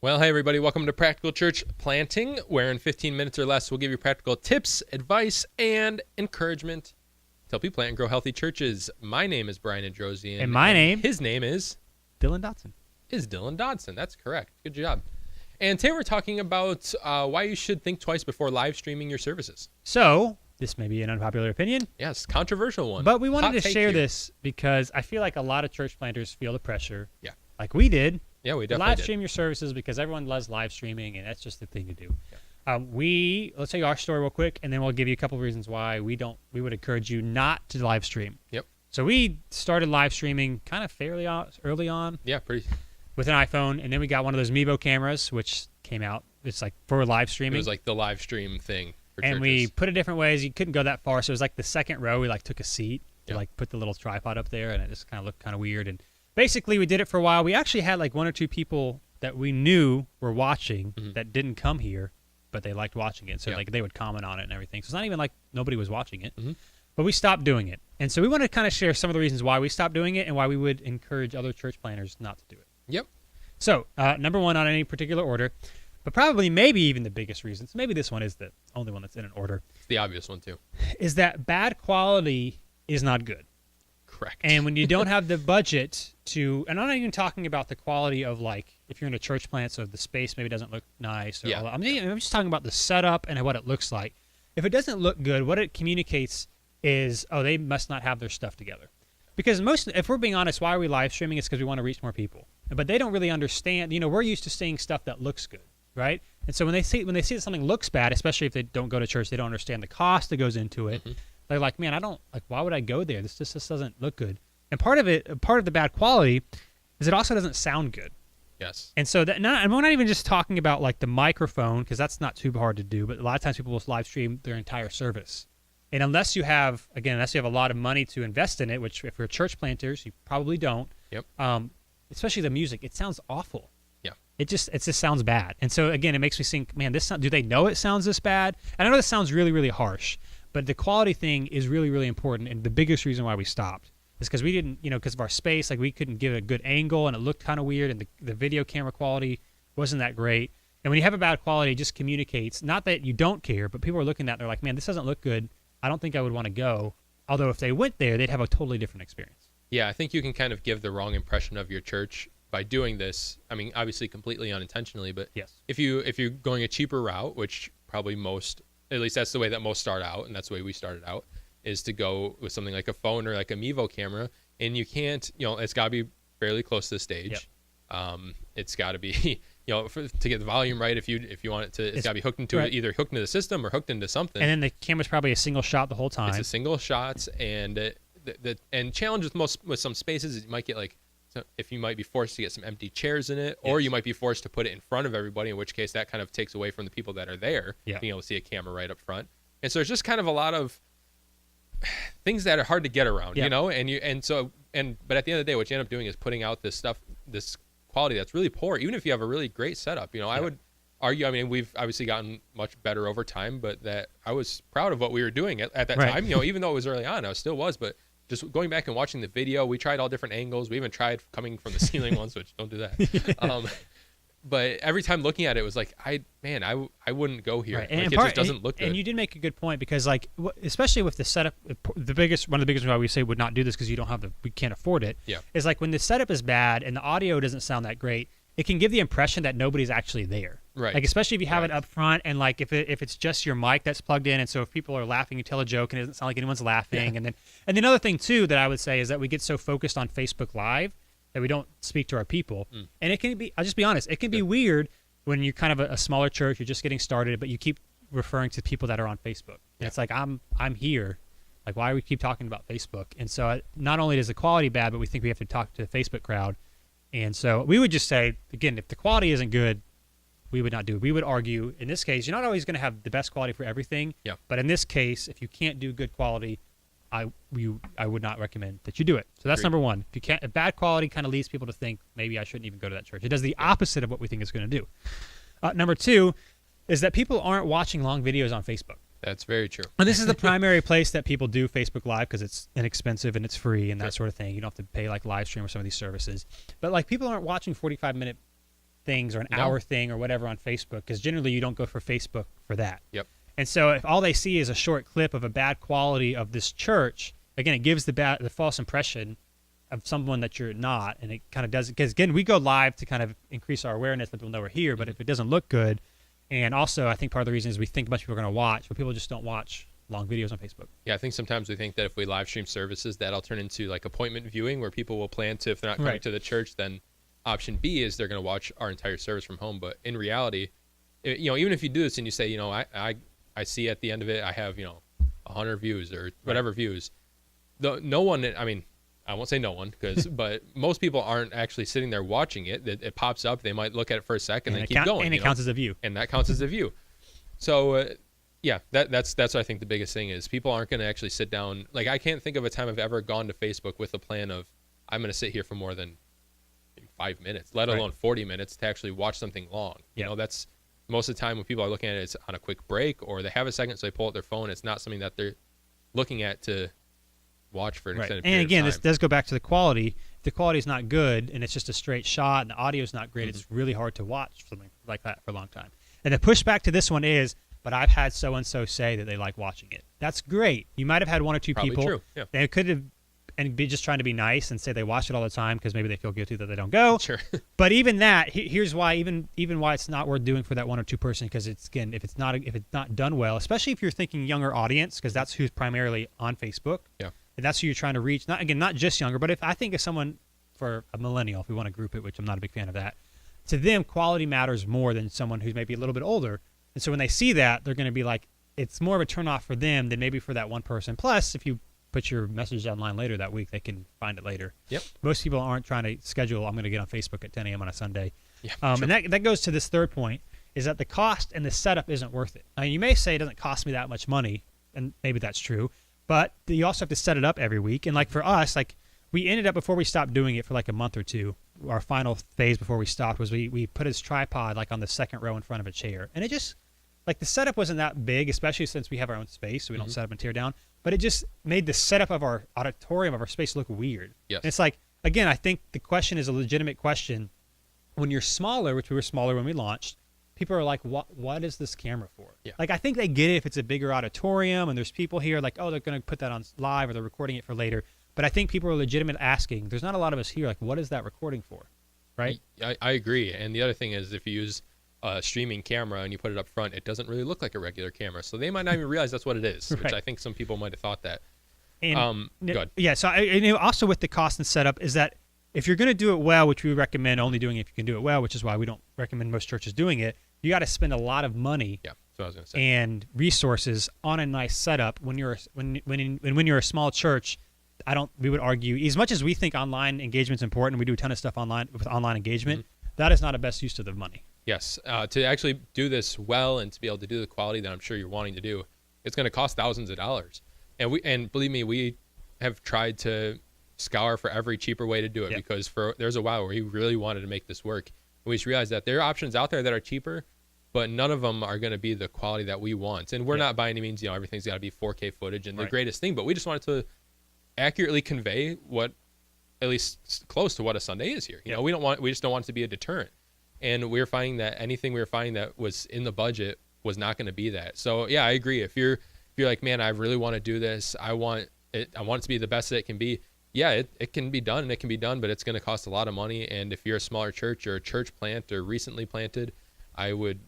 Well, hey, everybody. Welcome to Practical Church Planting, where in 15 minutes or less, we'll give you practical tips, advice, and encouragement to help you plant and grow healthy churches. My name is Brian Androsian. And his name is Dylan Dodson. Dylan Dodson. That's correct. Good job. And today we're talking about why you should think twice before live streaming your services. So, this may be an unpopular opinion. Yes, controversial one. But we wanted Hot to take share here. this because I feel like a lot of church planters feel the pressure. Yeah. Like we did. Yeah, we to definitely live did. stream your services because everyone loves live streaming, and that's just the thing to do. Yeah. Let's tell you our story real quick, and then we'll give you a couple of reasons why we would encourage you not to live stream. Yep. So we started live streaming kind of fairly early on Yeah, pretty. with an iPhone, and then we got one of those Mevo cameras, which came out. It's like for live It streaming. was like the live stream thing for And churches. we put it different ways. You couldn't go that far, so it was like the second row. We like took a seat to Yeah. like put the little tripod up there, and it just kind of looked kind of weird. And basically, we did it for a while. We actually had like one or two people that we knew were watching that didn't come here, but they liked watching it. So Yeah. like they would comment on it and everything. So it's not even like nobody was watching it, Mhm. but we stopped doing it. And so we want to kind of share some of the reasons why we stopped doing it and why we would encourage other church planners not to do it. Yep. So number one, on any particular order, but probably maybe even the biggest reasons, maybe this one is the only one that's in an order, It's the obvious one, too. is that bad quality is not good. Correct. And when you don't have the budget to, and I'm not even talking about the quality of like, if you're in a church plant, so the space maybe doesn't look nice. Or Yeah. all that. I'm just talking about the setup and what it looks like. If it doesn't look good, what it communicates is, oh, they must not have their stuff together. Because if we're being honest, why are we live streaming? It's because we want to reach more people. But they don't really understand. You know, we're used to seeing stuff that looks good, right? And so when they see that something looks bad, especially if they don't go to church, they don't understand the cost that goes into it. They're like, man, why would I go there? This just doesn't look good. And part of the bad quality is it also doesn't sound good. Yes. And so and we're not even just talking about like the microphone, because that's not too hard to do, but a lot of times people will live stream their entire service. And unless you have a lot of money to invest in it, which if you're church planters, you probably don't. Yep. Especially the music, it sounds awful. Yeah. It just sounds bad. And so again, it makes me think, man, do they know it sounds this bad? And I know this sounds really, really harsh, but the quality thing is really, really important. And the biggest reason why we stopped is because we didn't, because of our space, like we couldn't give a good angle and it looked kind of weird, and the video camera quality wasn't that great. And when you have a bad quality, it just communicates, not that you don't care, but people are looking at it, they're like, man, this doesn't look good. I don't think I would want to go. Although if they went there, they'd have a totally different experience. Yeah, I think you can kind of give the wrong impression of your church by doing this. I mean, obviously completely unintentionally, but Yes. if you're going a cheaper route, which probably most, at least that's the way that most start out, and that's the way we started out, is to go with something like a phone or like a Mevo camera, and you can't, it's got to be fairly close to the stage. Yep. It's got to be, to get the volume right. If you want it to, it's got to be hooked into right. either hooked into the system or hooked into something. And then the camera's probably a single shot the whole time. It's a single shot, and the challenge with some spaces is you might get if you might be forced to get some empty chairs in it, or Yes. you might be forced to put it in front of everybody, in which case that kind of takes away from the people that are there Yeah. being able to see a camera right up front. And so it's just kind of a lot of things that are hard to get around, Yeah. but at the end of the day, what you end up doing is putting out this quality that's really poor, even if you have a really great setup. I would argue, I mean, we've obviously gotten much better over time, but that I was proud of what we were doing at that Right. time. Even though it was early on, I still was, but just going back and watching the video, we tried all different angles. We even tried coming from the ceiling once, which don't do that. But every time looking at it, it was like, I wouldn't go here. Right. Like, it just doesn't look good. And you did make a good point, because like, especially with the setup, one of the biggest reasons why we say would not do this, because we can't afford it. Yeah. Is like when the setup is bad and the audio doesn't sound that great, it can give the impression that nobody's actually there. Right. Like, especially if you have Right. it up front, and like if it's just your mic that's plugged in, and so if people are laughing, you tell a joke and it doesn't sound like anyone's laughing. Yeah. And the other thing too that I would say is that we get so focused on Facebook Live that we don't speak to our people. And it can be, I'll just be honest, it can be weird when you're kind of a smaller church, you're just getting started, but you keep referring to people that are on Facebook. And Yeah. it's like, I'm here. Like, why do we keep talking about Facebook? And so not only is the quality bad, but we think we have to talk to the Facebook crowd. And so we would just say, again, if the quality isn't good, we would not do it. We would argue, in this case, you're not always going to have the best quality for everything. Yeah. But in this case, if you can't do good quality, I would not recommend that you do it. So that's Agreed. number one. If bad quality kind of leads people to think, maybe I shouldn't even go to that church. It does the opposite of what we think it's going to do. Number two is that people aren't watching long videos on Facebook. That's very true. And this is the primary place that people do Facebook Live, because it's inexpensive and it's free and that sort of thing. You don't have to pay like live stream or some of these services. But like, people aren't watching 45-minute things or an No. hour thing or whatever on Facebook, because generally you don't go for Facebook for that. Yep. And so if all they see is a short clip of a bad quality of this church, again, it gives the false impression of someone that you're not, and it kind of does, because again, we go live to kind of increase our awareness, let people know we're here. But if it doesn't look good, and also I think part of the reason is we think a bunch of people are going to watch, but people just don't watch long videos on Facebook. Yeah, I think sometimes we think that if we live stream services, that'll turn into like appointment viewing, where people will plan to, if they're not coming Right. to the church, then option B is they're going to watch our entire service from home. But in reality, even if you do this and you say, I see at the end of it, I have 100 views or whatever views. No one, I mean, I won't say no one, but most people aren't actually sitting there watching it. It pops up, they might look at it for a second and then keep going. And it counts as a view. And that counts as a view. So yeah, that's what I think the biggest thing is. People aren't going to actually sit down. Like, I can't think of a time I've ever gone to Facebook with a plan of, I'm going to sit here for more than 5 minutes, let alone 40 minutes to actually watch something long. That's most of the time when people are looking at it, it's on a quick break, or they have a second, so they pull out their phone. It's not something that they're looking at to watch for an extended period And again, of this time. does go back to the quality. If the quality is not good and it's just a straight shot and the audio is not great, it's really hard to watch something like that for a long time. And the pushback to this one is, but I've had so-and-so say that they like watching it. That's great. You might have had one or two Probably people. true, yeah. They could have and be just trying to be nice and say they watch it all the time because maybe they feel guilty that they don't go. Sure. But even that, here's why, even why it's not worth doing for that one or two person, because it's, again, if it's not done well, especially if you're thinking younger audience, because that's who's primarily on Facebook. Yeah. And that's who you're trying to reach. Not just younger, but if I think of someone for a millennial, if we want to group it, which I'm not a big fan of that, to them quality matters more than someone who's maybe a little bit older. And so when they see that, they're going to be like, it's more of a turnoff for them than maybe for that one person. Plus, if you put your message online later that week, they can find it later. Yep. Most people aren't trying to schedule, I'm going to get on Facebook at 10 a.m. on a Sunday. Yeah. And that goes to this third point, is that the cost and the setup isn't worth it. Now, you may say it doesn't cost me that much money, and maybe that's true, but you also have to set it up every week. And like for us, like we ended up, before we stopped doing it for like a month or two, our final phase before we stopped was we put his tripod like on the second row in front of a chair. And it just, like the setup wasn't that big, especially since we have our own space, so we don't set up and tear down. But it just made the setup of our auditorium, of our space, look weird. Yes. And it's like, again, I think the question is a legitimate question. When you're smaller, which we were smaller when we launched, people are like, what is this camera for? Yeah. Like, I think they get it if it's a bigger auditorium and there's people here, like, oh, they're going to put that on live or they're recording it for later. But I think people are legitimate asking, there's not a lot of us here, like, what is that recording for? Right? I agree. And the other thing is, if you use a streaming camera and you put it up front, it doesn't really look like a regular camera. So they might not even realize that's what it is, which Right. I think some people might have thought that. And Good. Yeah, so also with the cost and setup is that if you're going to do it well, which we recommend only doing it if you can do it well, which is why we don't recommend most churches doing it, you got to spend a lot of money Yeah, that's what I was going to say. and resources on a nice setup. When you're a small church, we would argue, as much as we think online engagement is important, we do a ton of stuff online with online engagement, that is not a best use of the money. Yes, to actually do this well and to be able to do the quality that I'm sure you're wanting to do, it's going to cost thousands of dollars. And believe me, we have tried to scour for every cheaper way to do it, Yep. because there's a while where we really wanted to make this work. And we just realized that there are options out there that are cheaper, but none of them are going to be the quality that we want. And we're not by any means, everything's got to be 4K footage and the Right. greatest thing, but we just wanted to accurately convey what, at least close to what a Sunday is here. Yep. We just don't want it to be a deterrent. And we were finding that anything we were finding that was in the budget was not going to be that. So yeah, I agree. If you're like, man, I really want to do this, I want it to be the best that it can be. Yeah, it can be done, and it can be done, but it's going to cost a lot of money. And if you're a smaller church or a church plant or recently planted, I would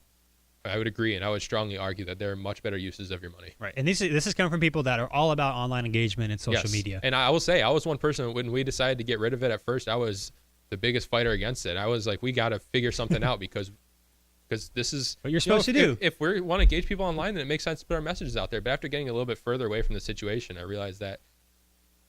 agree, and I would strongly argue that there are much better uses of your money. Right. And this is coming from people that are all about online engagement and social Yes. media. And I will say, I was one person when we decided to get rid of it at first. I was the biggest fighter against it. I was like, we got to figure something out because this is What you're supposed to do. If we want to engage people online, then it makes sense to put our messages out there. But after getting a little bit further away from the situation, I realized that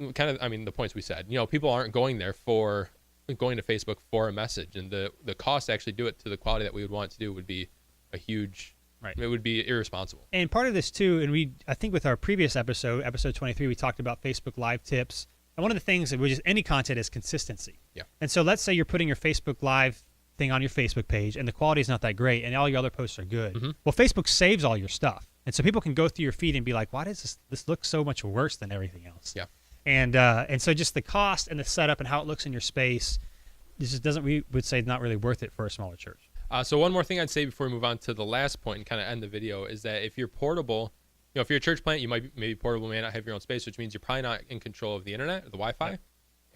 the points we said, people aren't going to Facebook for a message, and the cost to actually do it to the quality that we would want it to do would be a huge, Right. It would be irresponsible. And part of this too, and I think with our previous episode 23, we talked about Facebook Live tips. And one of the things that any content is consistency. Yeah. And so let's say you're putting your Facebook Live thing on your Facebook page and the quality is not that great and all your other posts are good. Mm-hmm. Well, Facebook saves all your stuff. And so people can go through your feed and be like, why does this look so much worse than everything else? Yeah. And so just the cost and the setup and how it looks in your space, just doesn't, we would say, not really worth it for a smaller church. So one more thing I'd say before we move on to the last point and kind of end the video is that if you're portable, if you're a church plant, you might maybe portable, may not have your own space, which means you're probably not in control of the internet or the Wi-Fi,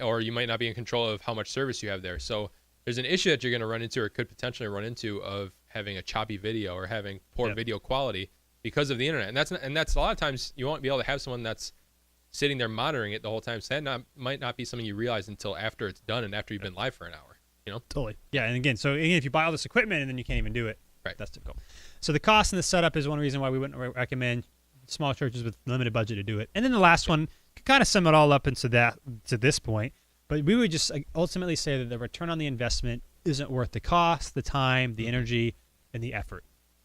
or you might not be in control of how much service you have there. So there's an issue that you're going to run into, or could potentially run into, of having a choppy video or having poor video quality because of the internet. And that's a lot of times you won't be able to have someone that's sitting there monitoring it the whole time. So that might not be something you realize until after it's done and after you've been live for an hour. Totally. Yeah, and again, so if you buy all this equipment and then you can't even do it, right, that's difficult. So the cost and the setup is one reason why we wouldn't recommend small churches with limited budget to do it. And then the last one could kind of sum it all up into that to this point, but we would just ultimately say that the return on the investment isn't worth the cost, the time, the energy, and the effort.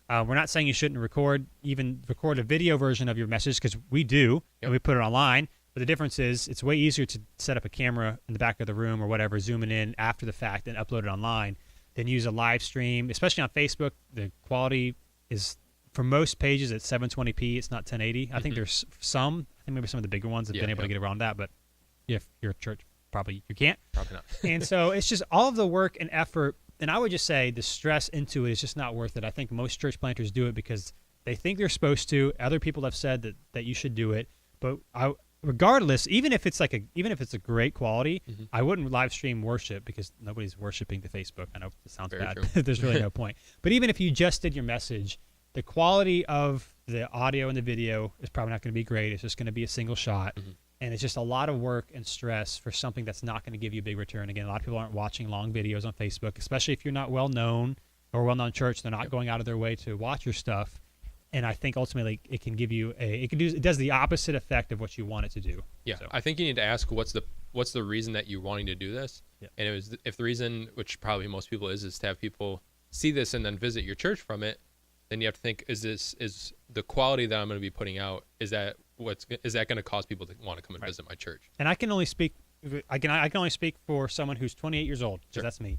We're not saying you shouldn't record a video version of your message, because we do, and we put it online. But the difference is it's way easier to set up a camera in the back of the room or whatever, zooming in after the fact and upload it online than use a live stream, especially on Facebook. The quality is, for most pages, at 720p. It's not 1080. I think there's maybe some of the bigger ones have been able to get around that, but if you're a church, probably you can't. Probably not. And so it's just all of the work and effort. And I would just say the stress into it is just not worth it. I think most church planters do it because they think they're supposed to. Other people have said that you should do it. But regardless, even if it's a great quality, I wouldn't live stream worship, because nobody's worshiping to Facebook. I know it sounds bad. There's really no point. But even if you just did your message, the quality of the audio and the video is probably not going to be great. It's just going to be a single shot. And it's just a lot of work and stress for something that's not going to give you a big return. Again, a lot of people aren't watching long videos on Facebook, especially if you're not well-known or well-known church. They're not going out of their way to watch your stuff. And I think ultimately it can give you it does the opposite effect of what you want it to do. Yeah, so I think you need to ask what's the reason that you're wanting to do this. Yeah. And if the reason, which probably most people is to have people see this and then visit your church from it, then you have to think, is the quality that I'm going to be putting out, is that going to cause people to want to come and visit my church? And I can only speak for someone who's 28 years old, because that's me.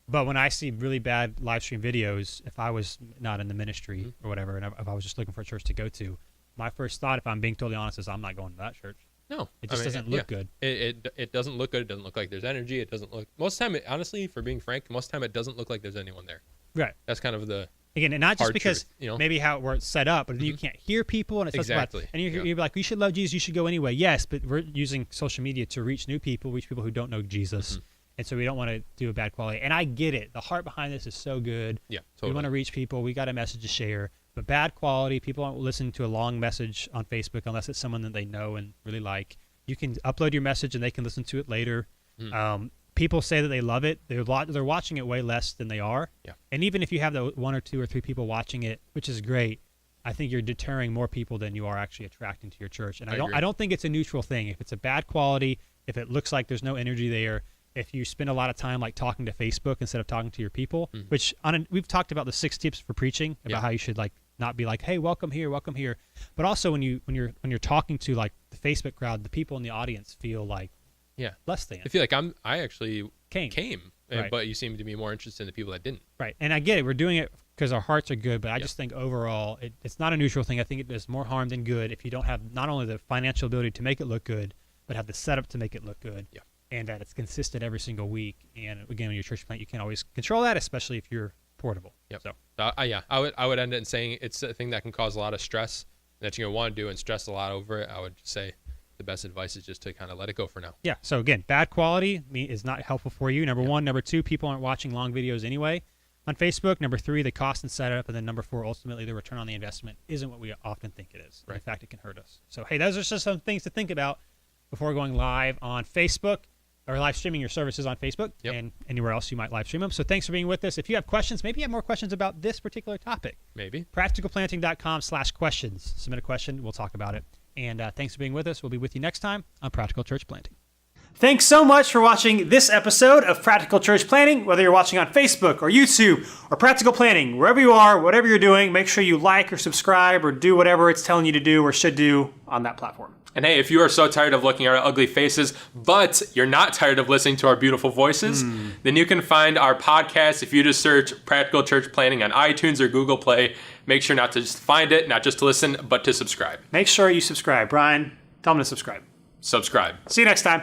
But when I see really bad live stream videos, if I was not in the ministry or whatever, and if I was just looking for a church to go to, my first thought, if I'm being totally honest, is I'm not going to that church. No. It just doesn't look good. It doesn't look good. It doesn't look like there's energy. It doesn't look... Most of the time, honestly, for being frank, most of the time it doesn't look like there's anyone there. Right. That's kind of the... Again, and not just because truth, maybe where it's set up, but then you can't hear people, and it's exactly. And you're like, you should love Jesus, you should go anyway. Yes, but we're using social media to reach new people, reach people who don't know Jesus. And so we don't want to do a bad quality. And I get it. The heart behind this is so good. Yeah, totally. We want to reach people. We got a message to share. But bad quality, people don't listen to a long message on Facebook unless it's someone that they know and really like. You can upload your message and they can listen to it later. People say that they love it. They're watching it way less than they are. Yeah. And even if you have the 1 or 2 or 3 people watching it, which is great, I think you're deterring more people than you are actually attracting to your church. And I don't think it's a neutral thing. If it's a bad quality, if it looks like there's no energy there, if you spend a lot of time like talking to Facebook instead of talking to your people, which we've talked about the 6 tips for preaching, about how you should like not be like, hey, welcome here. But also when you're talking to like the Facebook crowd, the people in the audience feel like less than. I feel like I actually came, right. But you seem to be more interested in the people that didn't. Right. And I get it. We're doing it because our hearts are good, but I just think overall it's not a neutral thing. I think it does more harm than good if you don't have not only the financial ability to make it look good, but have the setup to make it look good. Yeah. And that it's consistent every single week. And again, when you're a church plant, you can't always control that, especially if you're portable. Yep. So I would end it in saying it's a thing that can cause a lot of stress that you're going to want to do and stress a lot over it. I would say the best advice is just to kind of let it go for now. Yeah. So again, bad quality is not helpful for you. Number 1. Number 2, people aren't watching long videos anyway on Facebook. Number 3, the cost and setup. And then number 4, ultimately the return on the investment isn't what we often think it is. Right. In fact, it can hurt us. So, hey, those are just some things to think about before going live on Facebook, or live streaming your services on Facebook and anywhere else you might live stream them. So thanks for being with us. If you have questions, maybe you have more questions about this particular topic. Maybe. Practicalplanting.com/questions. Submit a question. We'll talk about it. And thanks for being with us. We'll be with you next time on Practical Church Planting. Thanks so much for watching this episode of Practical Church Planting. Whether you're watching on Facebook or YouTube or Practical Planting, wherever you are, whatever you're doing, make sure you like or subscribe or do whatever it's telling you to do or should do on that platform. And hey, if you are so tired of looking at our ugly faces, but you're not tired of listening to our beautiful voices, then you can find our podcast if you just search Practical Church Planting on iTunes or Google Play. Make sure not to just find it, not just to listen, but to subscribe. Make sure you subscribe. Brian, tell them to subscribe. Subscribe. See you next time.